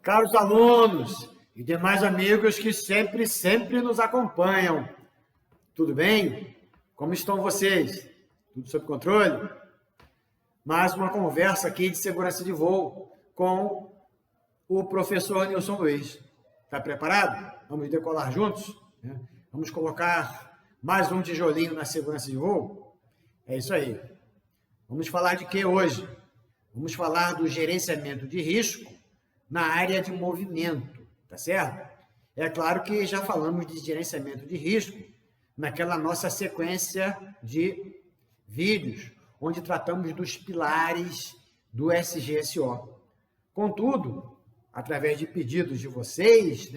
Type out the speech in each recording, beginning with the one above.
Caros alunos e demais amigos que sempre nos acompanham, tudo bem? Como estão vocês? Tudo sob controle? Mais uma conversa aqui de segurança de voo com o professor Nilson Luiz. Está preparado? Vamos decolar juntos? Vamos colocar mais um tijolinho na segurança de voo? É isso aí. Vamos falar de que hoje? Vamos falar do gerenciamento de risco na área de movimento, tá certo? É claro que já falamos de gerenciamento de risco naquela nossa sequência de vídeos, onde tratamos dos pilares do SGSO. Contudo, através de pedidos de vocês,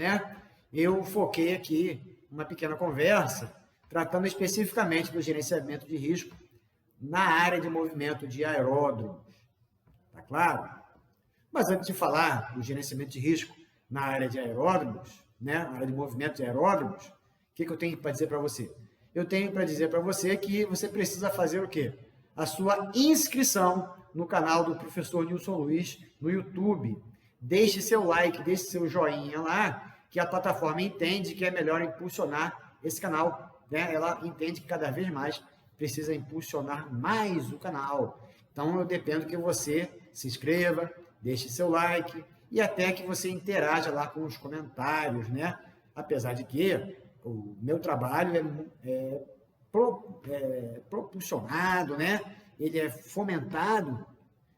eu foquei aqui uma pequena conversa, tratando especificamente do gerenciamento de risco na área de movimento de aeródromos. Tá claro? Mas antes de falar do gerenciamento de risco na área de aeródromos, na área de movimento de aeródromos, o que eu tenho para dizer para você? Eu tenho para dizer para você que você precisa fazer o quê? A sua inscrição no canal do professor Nilson Luiz no YouTube. Deixe seu like, deixe seu joinha lá, que a plataforma entende que é melhor impulsionar esse canal. Ela entende que cada vez mais precisa impulsionar mais o canal. Então, eu dependo que você se inscreva, deixe seu like e até que você interaja lá com os comentários, Apesar de que o meu trabalho é propulsionado, Ele é fomentado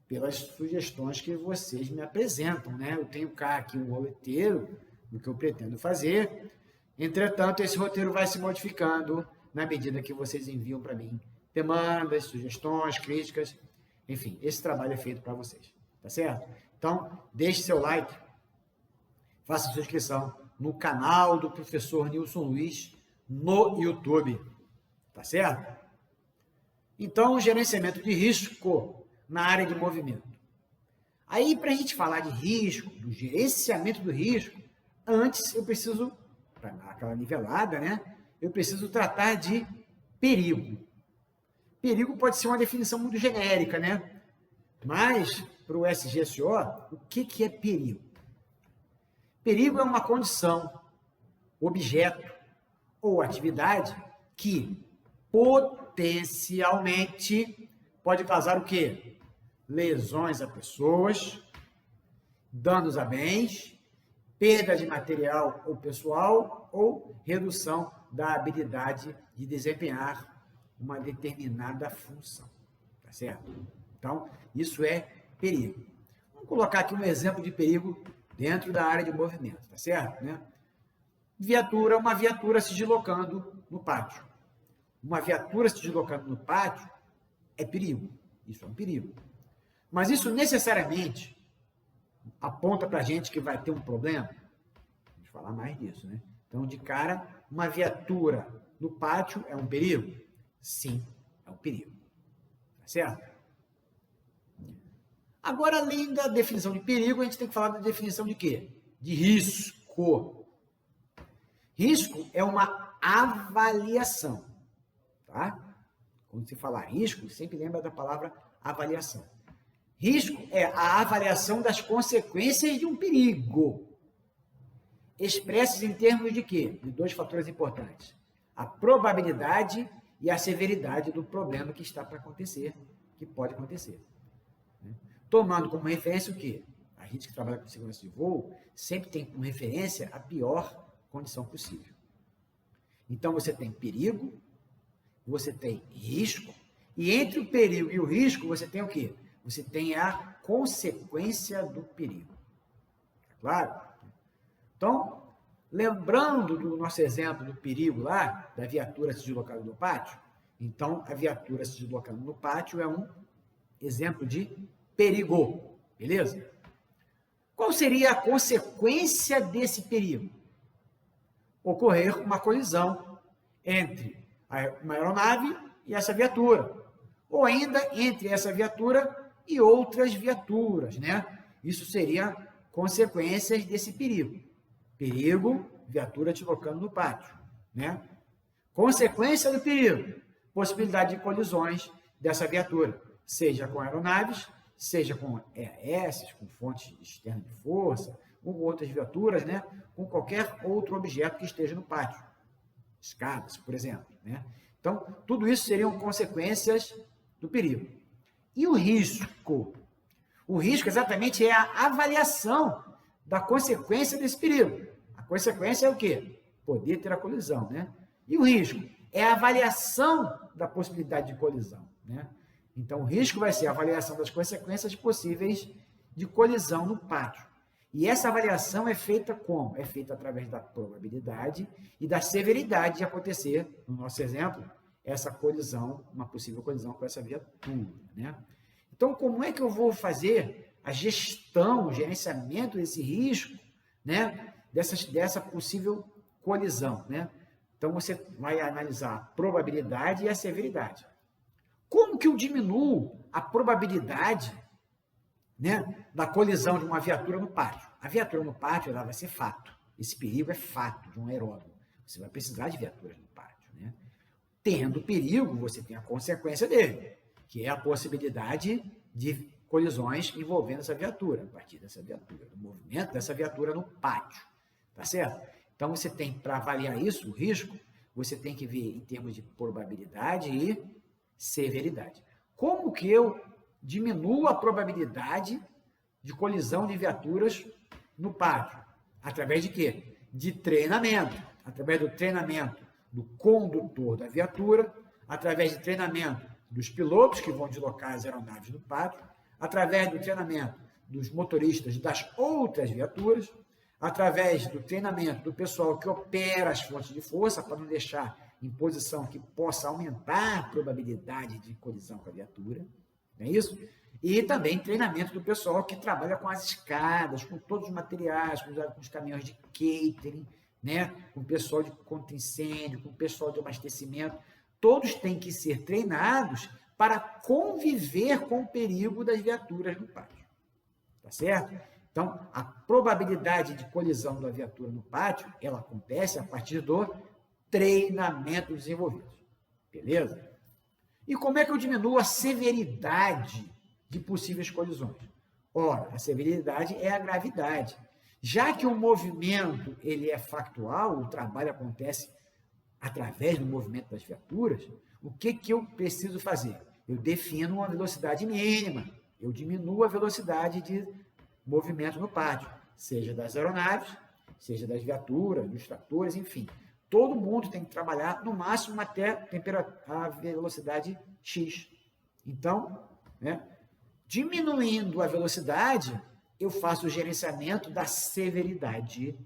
pelas sugestões que vocês me apresentam, Eu tenho cá aqui um roteiro do que eu pretendo fazer. Entretanto, esse roteiro vai se modificando na medida que vocês enviam para mim demandas, sugestões, críticas. Enfim, esse trabalho é feito para vocês, tá certo? Então, deixe seu like, faça sua inscrição no canal do professor Nilson Luiz no YouTube, tá certo? Então, o gerenciamento de risco na área de movimento. Aí, para a gente falar de risco, do gerenciamento do risco, antes eu preciso, para dar aquela nivelada, eu preciso tratar de perigo. Perigo pode ser uma definição muito genérica, Mas, para o SGSO, o que é perigo? Perigo é uma condição, objeto ou atividade que potencialmente pode causar o quê? Lesões a pessoas, danos a bens, perda de material ou pessoal ou redução da habilidade de desempenhar uma determinada função, tá certo? Então, isso é perigo. Vamos colocar aqui um exemplo de perigo dentro da área de movimento, tá certo? Uma viatura se deslocando no pátio. Uma viatura se deslocando no pátio é perigo. Isso é um perigo. Mas isso necessariamente aponta para a gente que vai ter um problema? Vamos falar mais disso, Então, de cara, uma viatura no pátio é um perigo? Sim, é um perigo. Tá certo? Agora, além da definição de perigo, a gente tem que falar da definição de quê? De risco. Risco é uma avaliação, tá? Quando se fala risco, sempre lembra da palavra avaliação. Risco é a avaliação das consequências de um perigo, expressas em termos de quê? De dois fatores importantes. A probabilidade e a severidade do problema que está para acontecer, que pode acontecer. Tomando como referência o quê? A gente que trabalha com segurança de voo sempre tem como referência a pior condição possível. Então, você tem perigo, você tem risco, e entre o perigo e o risco, você tem o quê? Você tem a consequência do perigo. É claro? Então, lembrando do nosso exemplo do perigo lá, da viatura se deslocando no pátio, então, a viatura se deslocando no pátio é um exemplo de perigo, beleza? Qual seria a consequência desse perigo? Ocorrer uma colisão entre uma aeronave e essa viatura, ou ainda entre essa viatura e outras viaturas, Isso seria consequências desse perigo. Perigo, viatura deslocando no pátio, Consequência do perigo, possibilidade de colisões dessa viatura, seja com aeronaves, seja com EAS, com fontes externas de força, ou outras viaturas, né, com qualquer outro objeto que esteja no pátio. Escadas, por exemplo, né? Então, tudo isso seriam consequências do perigo. E o risco? O risco exatamente é a avaliação da consequência desse perigo. A consequência é o quê? Poder ter a colisão, né? E o risco? É a avaliação da possibilidade de colisão, né? Então, o risco vai ser a avaliação das consequências possíveis de colisão no pátio. E essa avaliação é feita como? É feita através da probabilidade e da severidade de acontecer, no nosso exemplo, essa colisão, uma possível colisão com essa viatura, né? Então, como é que eu vou fazer a gestão, o gerenciamento desse risco, né? Dessa possível colisão, né? Então, você vai analisar a probabilidade e a severidade. Como que eu diminuo a probabilidade, né, da colisão de uma viatura no pátio? A viatura no pátio ela vai ser fato. Esse perigo é fato de um aeródromo. Você vai precisar de viaturas no pátio, né? Tendo perigo, você tem a consequência dele, que é a possibilidade de colisões envolvendo essa viatura, a partir dessa viatura, do movimento dessa viatura no pátio, tá certo? Então, você tem, para avaliar isso, o risco, você tem que ver em termos de probabilidade e severidade. Como que eu diminuo a probabilidade de colisão de viaturas no pátio? Através de quê? De treinamento. Através do treinamento do condutor da viatura, através de treinamento dos pilotos que vão deslocar as aeronaves no pátio, através do treinamento dos motoristas das outras viaturas, através do treinamento do pessoal que opera as fontes de força, para não deixar em posição que possa aumentar a probabilidade de colisão com a viatura, não é isso? E também treinamento do pessoal que trabalha com as escadas, com todos os materiais, com os caminhões de catering, né? Com o pessoal de contra-incêndio, com o pessoal de abastecimento. Todos têm que ser treinados para conviver com o perigo das viaturas no pátio. Tá certo? Então, a probabilidade de colisão da viatura no pátio, ela acontece a partir do treinamento desenvolvido. Beleza? E como é que eu diminuo a severidade de possíveis colisões? Ora, a severidade é a gravidade. Já que o movimento ele é factual, o trabalho acontece através do movimento das viaturas, o que eu preciso fazer? Eu defino uma velocidade mínima, eu diminuo a velocidade de movimento no pátio, seja das aeronaves, seja das viaturas, dos tratores, enfim. Todo mundo tem que trabalhar no máximo até a velocidade X. Então, né, diminuindo a velocidade, eu faço o gerenciamento da severidade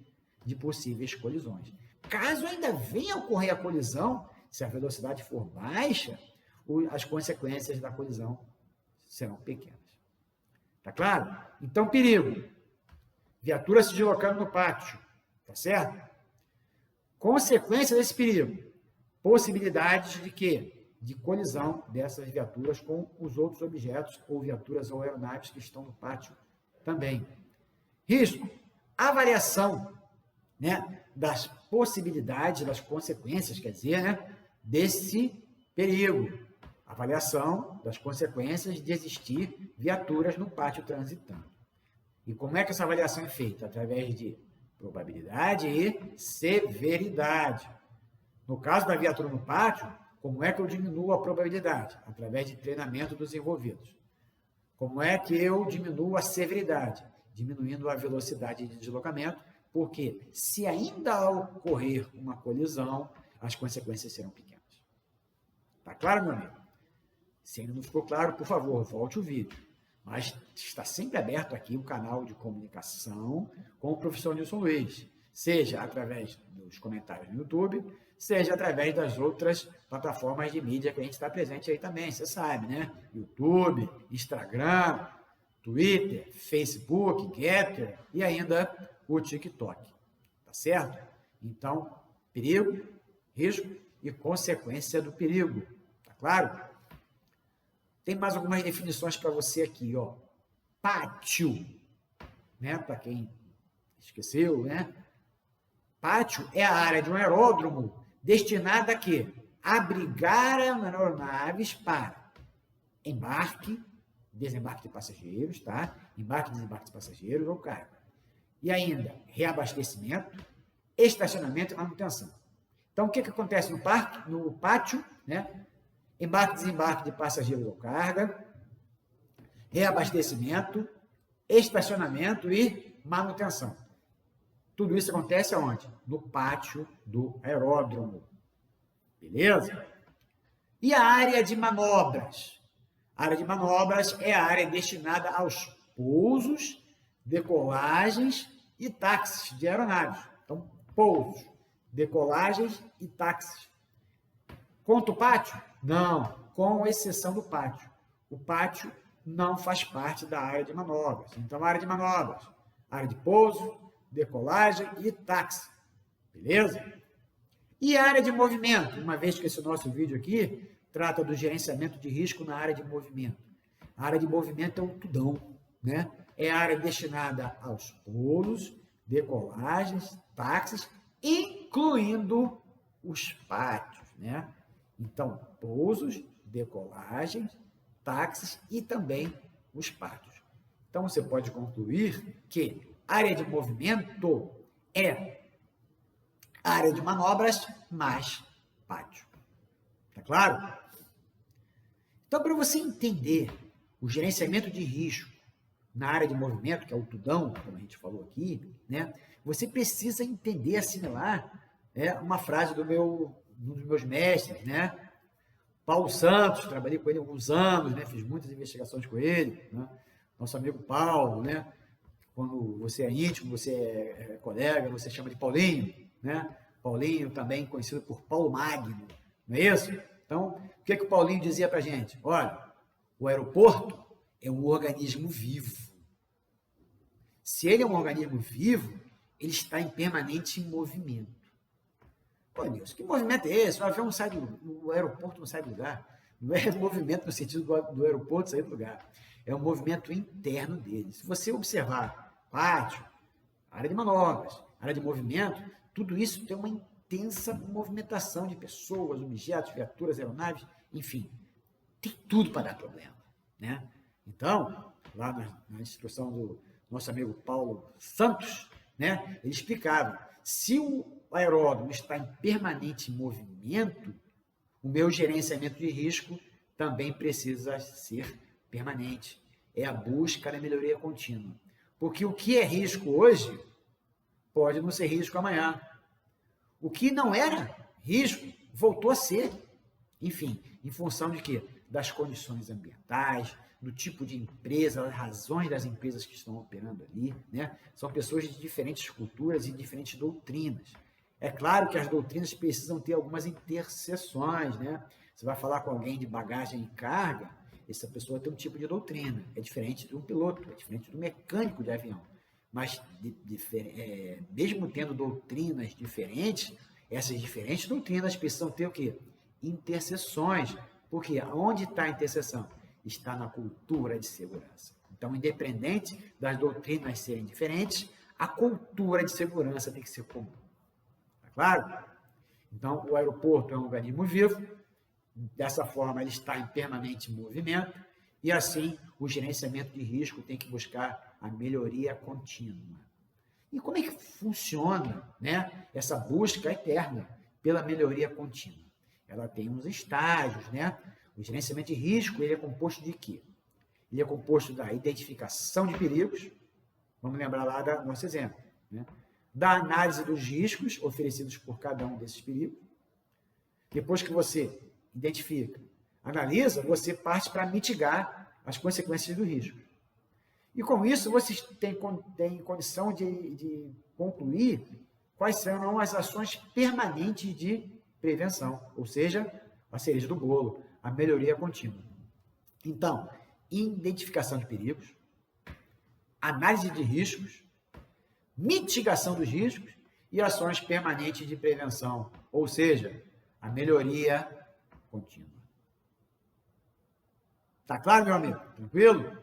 de possíveis colisões. Caso ainda venha a ocorrer a colisão, se a velocidade for baixa, as consequências da colisão serão pequenas. Tá claro? Então, perigo. Viatura se deslocando no pátio. Tá certo? Consequência desse perigo. Possibilidades de quê? De colisão dessas viaturas com os outros objetos ou viaturas ou aeronaves que estão no pátio também. Risco. Avaliação, né, das possibilidades, das consequências, quer dizer, né, desse perigo. Avaliação das consequências de existir viaturas no pátio transitando. E como é que essa avaliação é feita? Através de probabilidade e severidade. No caso da viatura no pátio, como é que eu diminuo a probabilidade? Através de treinamento dos envolvidos. Como é que eu diminuo a severidade? Diminuindo a velocidade de deslocamento, porque se ainda ocorrer uma colisão, as consequências serão pequenas. Tá claro, meu amigo? Se ainda não ficou claro, por favor, volte o vídeo. Mas está sempre aberto aqui o canal de comunicação com o professor Nilson Luiz, seja através dos comentários no YouTube, seja através das outras plataformas de mídia que a gente está presente aí também, você sabe, né? YouTube, Instagram, Twitter, Facebook, Getter e ainda o TikTok. Tá certo? Então, perigo, risco e consequência do perigo. Tá claro? Tem mais algumas definições para você aqui, ó. Pátio, né? Para quem esqueceu, né? Pátio é a área de um aeródromo destinada a quê? Abrigar aeronaves para embarque, desembarque de passageiros, tá? Embarque e desembarque de passageiros ou carga. E ainda, reabastecimento, estacionamento e manutenção. Então, o que acontece no parque, no pátio, né? Embarque e desembarque de passageiros ou carga, reabastecimento, estacionamento e manutenção. Tudo isso acontece aonde? No pátio do aeródromo. Beleza? E a área de manobras? A área de manobras é a área destinada aos pousos, decolagens e táxis de aeronaves. Então, pousos, decolagens e táxis. Conta o pátio? Não, com exceção do pátio. O pátio não faz parte da área de manobras. Então, a área de manobras, área de pouso, decolagem e táxi. Beleza? E a área de movimento? Uma vez que esse nosso vídeo aqui trata do gerenciamento de risco na área de movimento. A área de movimento é um tudão, né? É a área destinada aos pousos, decolagens, táxis, incluindo os pátios, né? Então, pousos, decolagens, táxis e também os pátios. Então, você pode concluir que área de movimento é área de manobras mais pátio. Tá claro? Então, para você entender o gerenciamento de risco na área de movimento, que é o tudão, como a gente falou aqui, né? Você precisa entender, assimilar uma frase de um dos meus mestres, né? Paulo Santos, trabalhei com ele há alguns anos, né? Fiz muitas investigações com ele, né? Nosso amigo Paulo, né? Quando você é íntimo, você é colega, você chama de Paulinho, né? Paulinho também conhecido por Paulo Magno, não é isso? Então, o que o Paulinho dizia para a gente? Olha, o aeroporto é um organismo vivo. Se ele é um organismo vivo, ele está em permanente movimento. Pô, Nilson, que movimento é esse? O avião sai o aeroporto não sai do lugar. Não é movimento no sentido do aeroporto sair do lugar. É um movimento interno dele. Se você observar pátio, área de manobras, área de movimento, tudo isso tem uma intensa movimentação de pessoas, objetos, viaturas, aeronaves, enfim, tem tudo para dar problema, né? Então, lá na instrução do nosso amigo Paulo Santos, né, ele explicava, se o aeródromo está em permanente movimento, o meu gerenciamento de risco também precisa ser permanente. É a busca da melhoria contínua. Porque o que é risco hoje pode não ser risco amanhã. O que não era risco voltou a ser. Enfim, em função de quê? Das condições ambientais, do tipo de empresa, das razões das empresas que estão operando ali, né? São pessoas de diferentes culturas e diferentes doutrinas. É claro que as doutrinas precisam ter algumas interseções, né? Você vai falar com alguém de bagagem e carga, essa pessoa tem um tipo de doutrina, é diferente de um piloto, é diferente do mecânico de avião. Mas, mesmo tendo doutrinas diferentes, essas diferentes doutrinas precisam ter o quê? Interseções. Porque onde está a interseção? Está na cultura de segurança. Então, independente das doutrinas serem diferentes, a cultura de segurança tem que ser comum. Tá claro? Então, o aeroporto é um organismo vivo, dessa forma ele está em permanente movimento, e assim o gerenciamento de risco tem que buscar a melhoria contínua. E como é que funciona, né, essa busca eterna pela melhoria contínua? Ela tem uns estágios, né? O gerenciamento de risco, ele é composto de quê? Ele é composto da identificação de perigos, vamos lembrar lá do nosso exemplo, né? Da análise dos riscos oferecidos por cada um desses perigos. Depois que você identifica, analisa, você parte para mitigar as consequências do risco. E com isso, você tem condição de concluir quais serão as ações permanentes de prevenção, ou seja, a cereja do bolo, a melhoria contínua. Então, identificação de perigos, análise de riscos, mitigação dos riscos e ações permanentes de prevenção, ou seja, a melhoria contínua. Tá claro, meu amigo? Tranquilo?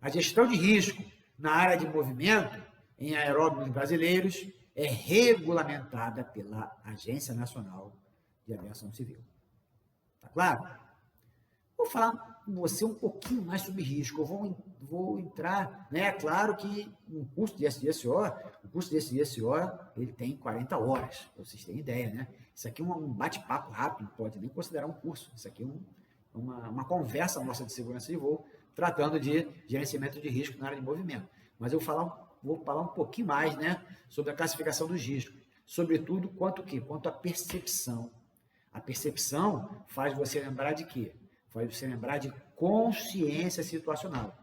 A gestão de risco na área de movimento em aeródromos brasileiros é regulamentada pela Agência Nacional de Aviação Civil. Tá claro? Vou falar com você um pouquinho mais sobre risco. Eu vou entrar, né? Claro que um curso de SO, ele tem 40 horas, para vocês terem ideia, né? Isso aqui é um bate-papo rápido, pode nem considerar um curso. Isso aqui é uma conversa nossa de segurança de voo, tratando de gerenciamento de risco na área de movimento. Mas eu vou falar um pouquinho mais, né, sobre a classificação dos riscos, sobretudo quanto à percepção. A percepção faz você lembrar de quê? Faz você lembrar de consciência situacional.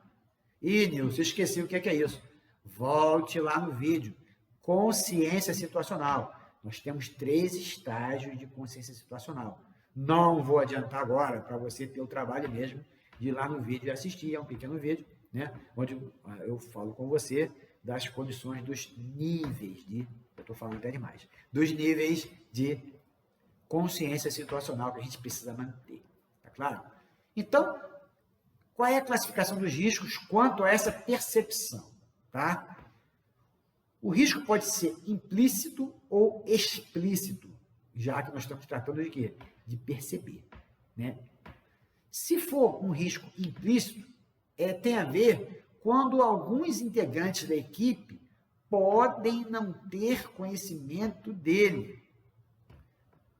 Ih, Nilson, você esqueceu o que é isso. Volte lá no vídeo. Consciência situacional. Nós temos 3 estágios de consciência situacional. Não vou adiantar agora, para você ter o trabalho mesmo de ir lá no vídeo e assistir. É um pequeno vídeo, né, onde eu falo com você das condições dos níveis de... Eu estou falando até demais. Dos níveis de consciência situacional que a gente precisa manter. Tá claro? Então, qual é a classificação dos riscos quanto a essa percepção? Tá? O risco pode ser implícito ou explícito, já que nós estamos tratando de quê? De perceber. Né? Se for um risco implícito, tem a ver quando alguns integrantes da equipe podem não ter conhecimento dele,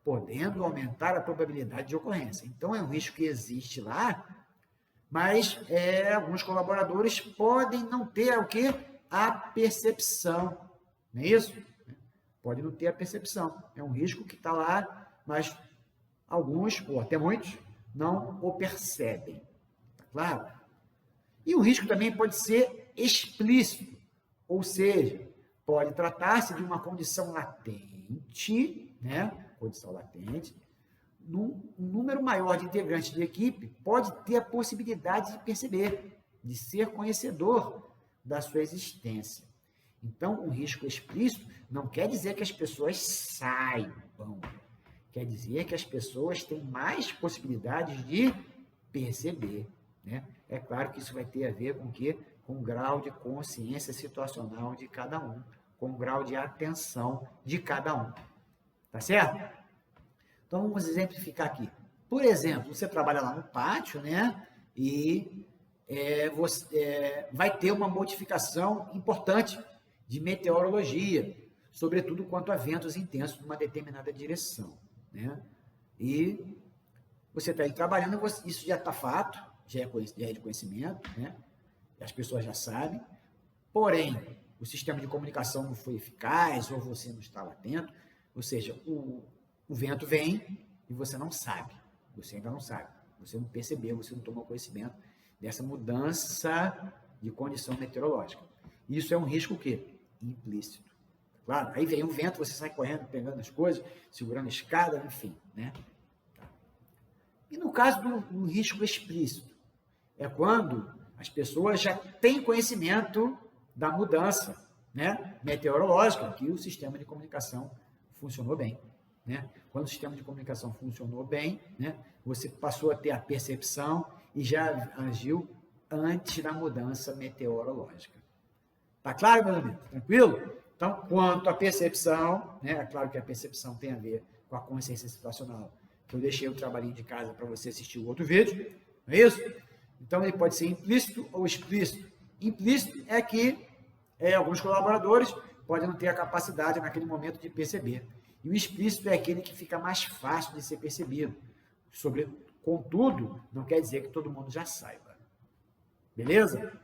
podendo aumentar a probabilidade de ocorrência. Então, é um risco que existe lá, mas alguns colaboradores podem não ter o quê? A percepção. Não é isso? Pode não ter a percepção. É um risco que está lá, mas alguns, ou até muitos, não o percebem. Tá claro? E o risco também pode ser explícito, ou seja, pode tratar-se de uma condição latente, né? Condição latente, um número maior de integrantes de equipe pode ter a possibilidade de perceber, de ser conhecedor da sua existência. Então, um risco explícito não quer dizer que as pessoas saibam, quer dizer que as pessoas têm mais possibilidades de perceber. Né? É claro que isso vai ter a ver com o quê? Com o grau de consciência situacional de cada um, com o grau de atenção de cada um. Tá certo? Então, vamos exemplificar aqui. Por exemplo, você trabalha lá no pátio, né? E você vai ter uma modificação importante de meteorologia, sobretudo quanto a ventos intensos numa determinada direção, né? E você está aí trabalhando, isso já está fato, já é de conhecimento, né? As pessoas já sabem. Porém, o sistema de comunicação não foi eficaz, ou você não estava atento, ou seja, o vento vem e você não sabe, você ainda não sabe, você não percebeu, você não tomou conhecimento dessa mudança de condição meteorológica. Isso é um risco o quê? Implícito. Claro, aí vem o vento, você sai correndo, pegando as coisas, segurando a escada, enfim, né? Tá. E no caso do risco explícito, é quando as pessoas já têm conhecimento da mudança, né, meteorológica, que o sistema de comunicação funcionou bem. Né? Quando o sistema de comunicação funcionou bem, né, você passou a ter a percepção e já agiu antes da mudança meteorológica. Tá claro, meus amigos? Tranquilo? Então, quanto à percepção, né, é claro que a percepção tem a ver com a consciência situacional, que eu deixei o trabalhinho de casa para você assistir o outro vídeo, não é isso? Então, ele pode ser implícito ou explícito. Implícito é que alguns colaboradores podem não ter a capacidade naquele momento de perceber. E o explícito é aquele que fica mais fácil de ser percebido. Contudo, não quer dizer que todo mundo já saiba. Beleza?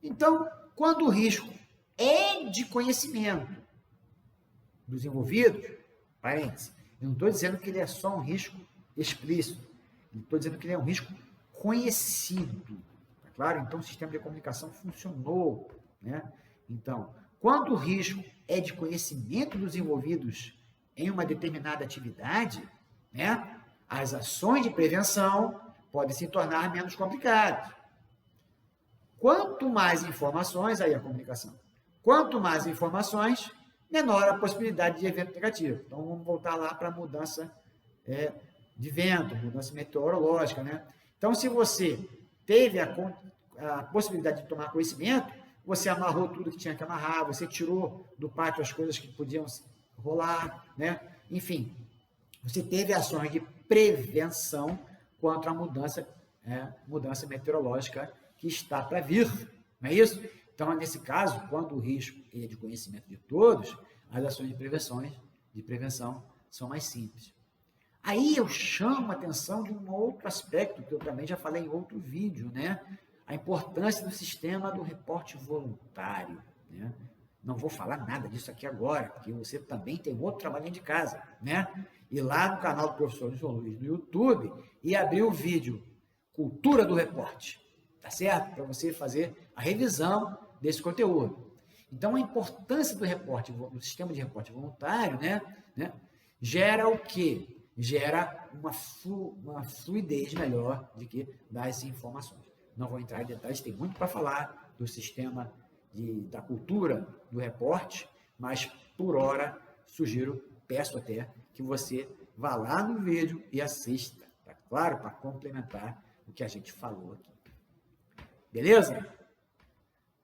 Então, quando o risco é de conhecimento dos envolvidos, parênteses, eu não estou dizendo que ele é só um risco explícito, eu estou dizendo que ele é um risco conhecido. Tá claro? Então, o sistema de comunicação funcionou. Né? Então, quando o risco é de conhecimento dos envolvidos em uma determinada atividade, né, as ações de prevenção podem se tornar menos complicadas. Quanto mais informações, aí a comunicação, quanto mais informações, menor a possibilidade de evento negativo. Então, vamos voltar lá para a mudança de vento, mudança meteorológica. Né? Então, se você teve a possibilidade de tomar conhecimento, você amarrou tudo que tinha que amarrar, você tirou do pátio as coisas que podiam rolar, né? Enfim, você teve ações de prevenção quanto à mudança meteorológica que está para vir, não é isso? Então, nesse caso, quando o risco é de conhecimento de todos, as ações de prevenção são mais simples. Aí eu chamo a atenção de um outro aspecto, que eu também já falei em outro vídeo, né? A importância do sistema do reporte voluntário, né? Não vou falar nada disso aqui agora, porque você também tem outro trabalhinho de casa, né? Ir lá no canal do professor João Luiz no YouTube e abrir o vídeo Cultura do Reporte, tá certo? Para você fazer a revisão desse conteúdo. Então, a importância do sistema de reporte voluntário, né? Gera o quê? Gera uma fluidez melhor das informações. Não vou entrar em detalhes, tem muito para falar do sistema da cultura do reporte, mas por hora peço até que você vá lá no vídeo e assista, tá claro? Para complementar o que a gente falou aqui. Beleza?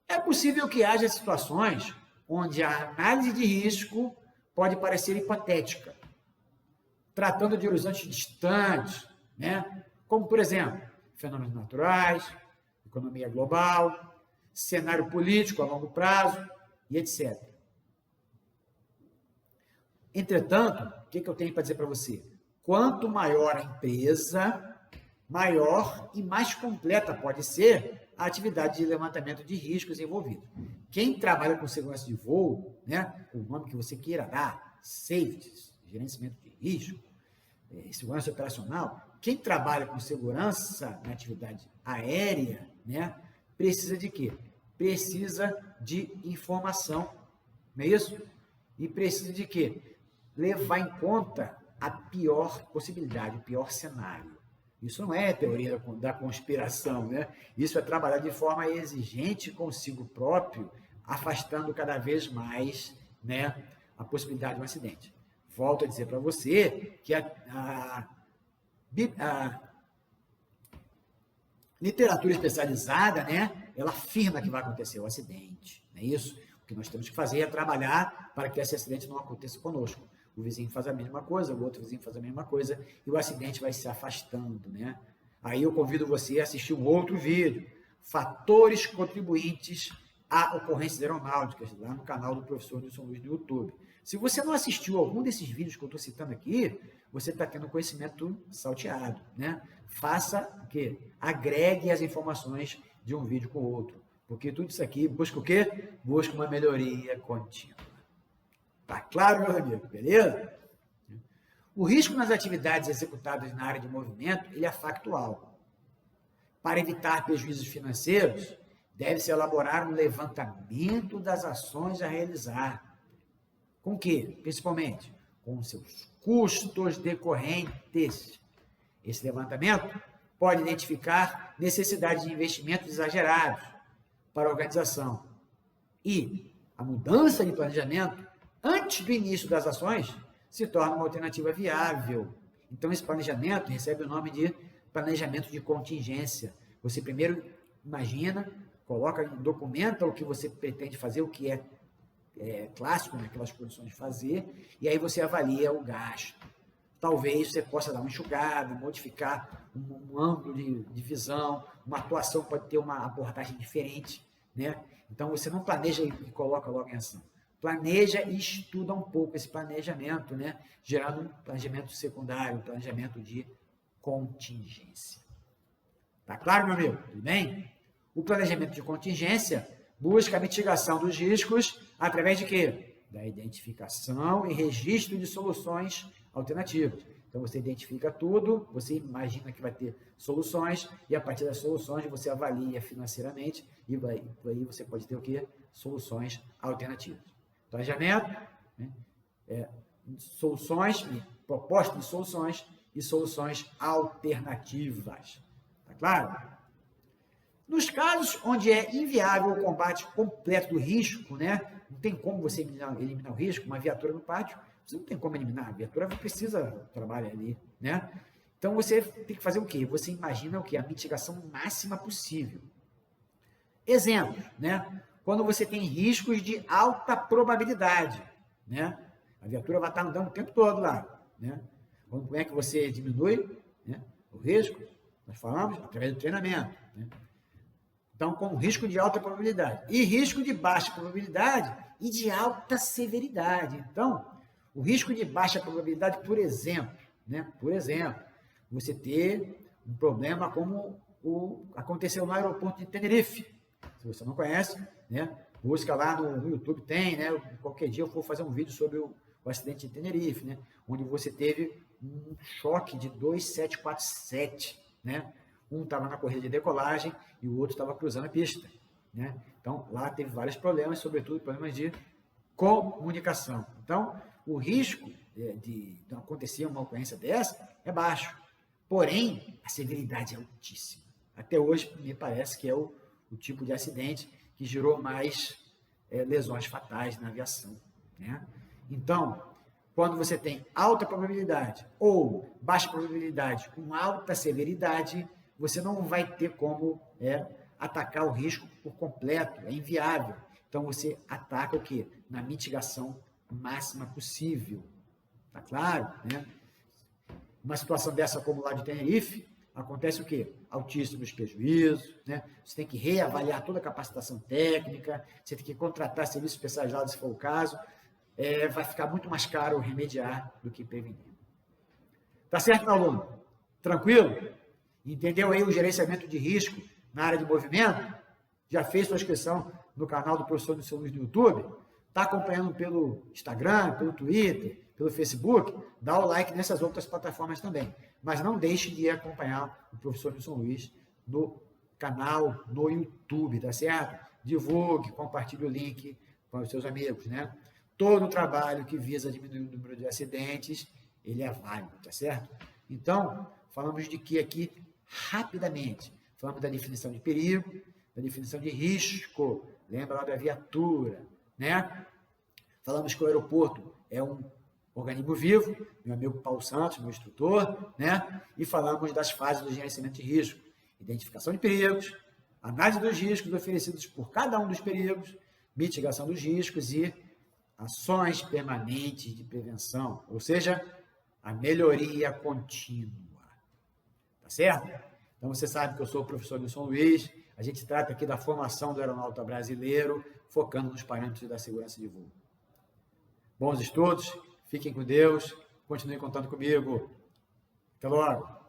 É possível que haja situações onde a análise de risco pode parecer hipotética, tratando de horizontes distantes, né? Como, por exemplo, fenômenos naturais, economia global, cenário político a longo prazo e etc. Entretanto, o que eu tenho para dizer para você? Quanto maior a empresa, maior e mais completa pode ser a atividade de levantamento de riscos envolvidos. Quem trabalha com segurança de voo, né, o nome que você queira dar, safety, gerenciamento de risco, segurança operacional, quem trabalha com segurança na atividade aérea, né, precisa de quê? Precisa de informação, não é isso? E precisa de quê? Levar em conta a pior possibilidade, o pior cenário. Isso não é teoria da conspiração, né? Isso é trabalhar de forma exigente consigo próprio, afastando cada vez mais, né, a possibilidade de um acidente. Volto a dizer para você que a literatura especializada, né, ela afirma que vai acontecer o acidente, não é isso? O que nós temos que fazer é trabalhar para que esse acidente não aconteça conosco. O vizinho faz a mesma coisa, o outro vizinho faz a mesma coisa, e o acidente vai se afastando, né? Aí eu convido você a assistir um outro vídeo, Fatores Contribuintes a Ocorrências Aeronáuticas, lá no canal do professor João Luiz no YouTube. Se você não assistiu algum desses vídeos que eu estou citando aqui, você está tendo conhecimento salteado, né? Faça o quê? Agregue as informações de um vídeo com o outro, porque tudo isso aqui busca o quê? Busca uma melhoria contínua. Tá claro, meu amigo? Beleza? O risco nas atividades executadas na área de movimento, ele é factual. Para evitar prejuízos financeiros, deve-se elaborar um levantamento das ações a realizar. Com o quê? Principalmente com seus custos decorrentes. Esse levantamento pode identificar necessidades de investimentos exagerados para a organização. E a mudança de planejamento antes do início das ações se torna uma alternativa viável. Então, esse planejamento recebe o nome de planejamento de contingência. Você primeiro imagina, documenta o que você pretende fazer, o que é clássico naquelas condições de fazer, e aí você avalia o gasto. Talvez você possa dar uma enxugada, modificar um ângulo de visão, uma atuação pode ter uma abordagem diferente, né? Então, você não planeja e coloca logo em ação. Planeja e estuda um pouco esse planejamento, né? Gerando um planejamento secundário, um planejamento de contingência. Tá claro, meu amigo? Tudo bem? O planejamento de contingência busca a mitigação dos riscos através de quê? Da identificação e registro de soluções alternativas. Então, você identifica tudo, você imagina que vai ter soluções, e a partir das soluções você avalia financeiramente, e aí você pode ter o quê? Soluções alternativas. Planejamento, né? Soluções, proposta de soluções e soluções alternativas. Tá claro? Nos casos onde é inviável o combate completo do risco, né? Não tem como você eliminar o risco, uma viatura no pátio, você não tem como eliminar, a viatura precisa trabalhar ali, né? Então, você tem que fazer o quê? Você imagina o quê? A mitigação máxima possível. Exemplos, né? Quando você tem riscos de alta probabilidade, né? A viatura vai estar andando o tempo todo lá, né? Como é que você diminui, né? O risco, nós falamos, através do treinamento. Né? Então, com risco de alta probabilidade. E risco de baixa probabilidade e de alta severidade. Então, o risco de baixa probabilidade, por exemplo, você ter um problema como aconteceu no aeroporto de Tenerife. Se você não conhece, né, busca lá no YouTube, tem, né? Qualquer dia eu vou fazer um vídeo sobre o acidente de Tenerife, né? Onde você teve um choque de 2747, né? Um estava na corrida de decolagem e o outro estava cruzando a pista, né? Então, lá teve vários problemas, sobretudo problemas de comunicação. Então, o risco de acontecer uma ocorrência dessa é baixo. Porém, a severidade é altíssima. Até hoje, me parece que é o tipo de acidente que gerou mais lesões fatais na aviação, né? Então, quando você tem alta probabilidade ou baixa probabilidade com alta severidade, você não vai ter como atacar o risco por completo, é inviável. Então, você ataca o quê? Na mitigação máxima possível. Tá claro, né? Uma situação dessa como lá de Tenerife, acontece o quê? Altíssimos prejuízos, né? Você tem que reavaliar toda a capacitação técnica, você tem que contratar serviços especializados, se for o caso. Vai ficar muito mais caro remediar do que prevenir. Tá certo, meu aluno? Tranquilo? Entendeu aí o gerenciamento de risco na área de movimento? Já fez sua inscrição no canal do professor Nilson Luiz no YouTube? Está acompanhando pelo Instagram, pelo Twitter, pelo Facebook? Dá o like nessas outras plataformas também. Mas não deixe de acompanhar o professor Nilson Luiz no canal, no YouTube, tá certo? Divulgue, compartilhe o link com os seus amigos, né? Todo o trabalho que visa diminuir o número de acidentes, ele é válido, tá certo? Então, falamos de que aqui, rapidamente, falamos da definição de perigo, da definição de risco, lembra lá da viatura, né? Falamos que o aeroporto é um organismo vivo, meu amigo Paulo Santos, meu instrutor, né? E falamos das fases do gerenciamento de risco, identificação de perigos, análise dos riscos oferecidos por cada um dos perigos, mitigação dos riscos e ações permanentes de prevenção, ou seja, a melhoria contínua. Tá certo? Então, você sabe que eu sou o professor Nilson Luiz, a gente trata aqui da formação do aeronauta brasileiro, focando nos parâmetros da segurança de voo. Bons estudos, fiquem com Deus, continuem contando comigo. Até logo!